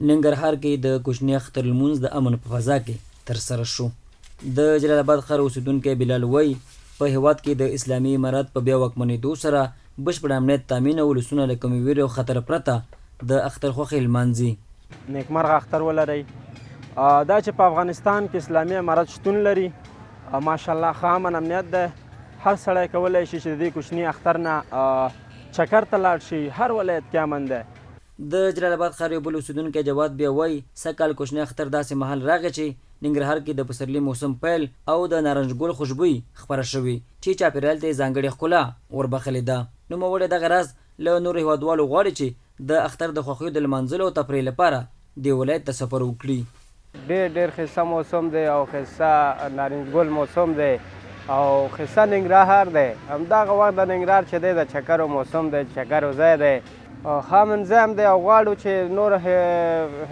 ننګرهار کې د کوچني اختر لمونځ د امن په فضا کې ترسره شو. د جلال آباد ښار اوسیدونکی بلال وایي په هیواد کې د اسلامي امارت په بیا واکمنېدو سره بشپړ امنیت تامین او ولسونه له کومې ویرې او خطر پرته د اختر خوښۍ لمانځي. نیکمرغه اختر ولرئ. دا چې په افغانستان کې اسلامي امارت شتون لري ماشاءالله ښه امن امنیت دی. هر سړی کولی شي چې د دې کوچني اختر نه چکر ته لاړ شي. هر ولایت کې امن دی. د جلال آباد ښار یو بل اوسیدونکی جواد بیا وایي سږ کال کوچنی اختر داسې مهال راغی چې ننګرهار کې د پسرلي موسم پیل او د نارنج ګل خوشبویي خپره شوې چې چاپېریال ته یې ځانګړې ښکلا وربخلې ده. نوموړی دغه راز له نورو هیوادوالو غواړي چې د اختر د خوښیو د لمانځلو او تفریح لپاره دې ولایت ته سفر وکړي. ډېر ښایسته موسم دی او ښایسته نارنج ګل موسم دی او ښایسته ننګرهار دی. همدغه وخت د ننګرهار چې دی د چکرو موسم دی، چکرو ځای دی، ښه منظم دی او غواړو چې نور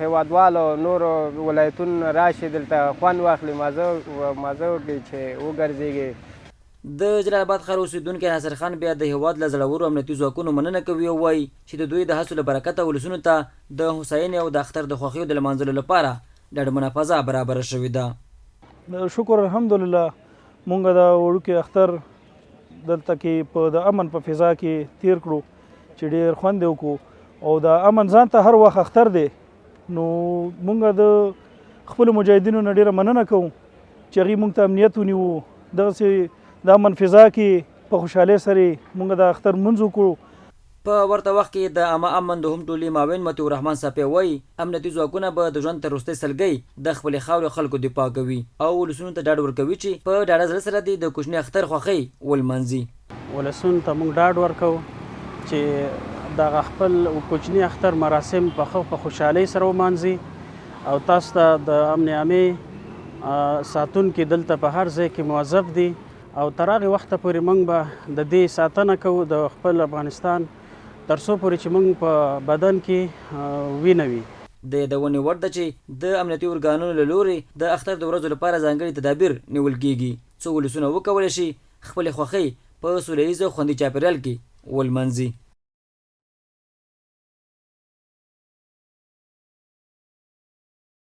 هیوادوالو نورو ولایتونو راشي دلته خوند واخلي، مازه وکړي چې وګرځېږي. د جلال آباد ښار اوسیدونکی ناصر خان بیا د هیواد له زړورو امنیتي ځواکونو مننه کوي او وایي چې د دوی د هڅو له برکته ولسونو ته د هوساینې او د اختر د خوښیو د لمانځلو لپاره ډاډمنه فضا برابره شوې ده. شکر الحمدلله مونږ د وړوکي اختر دلته کې په د امن په فضا کې تیر کړو چې ډېر خوند یې وکړو او د امن ځان ته هر وخت اختر دی. نو مونږ د خپلو مجاهدینو نه ډېره مننه کوو چې هغوی مونږ ته امنیت ونیو. دغسې د امن فضا کې په خوشحالۍ سره مونږ د اختر لمونځ وکړو. په ورته وخت کې د عامه امن د هم ټولي معاون مطیع الرحمن صافی وایي امنیتي ځواکونه به د ژوند تر وروستۍ سلګۍ د خپلې خاورې خلکو دفاع کوي او ولسونو ته ډاډ ورکوي چې په ډاډه زړه سره دې د کوچني اختر خوښۍ ولمانځي. ولسونو ته موږ ډاډ ورکوو چې دغه خپل کوچني اختر مراسم په خوشحالۍ سره ومانځي او تاسو ته د امن عامې ساتونکي دلته په هر ځای کې موظف دي او تر هغې وخته پورې موږ به د دې ساتنه کوو د خپل افغانستان تر څو پورې چې موږ په بدن کې وینه وي. د یادونې وړ ده چې د امنیتي ارګانونو له لورې د اختر د ورځو لپاره ځانګړي تدابیر نیول کیږي څو ولسونه وکولی شي خپلې خوښۍ په سوله ییز او خوندي چاپېریال کې ولمانځي.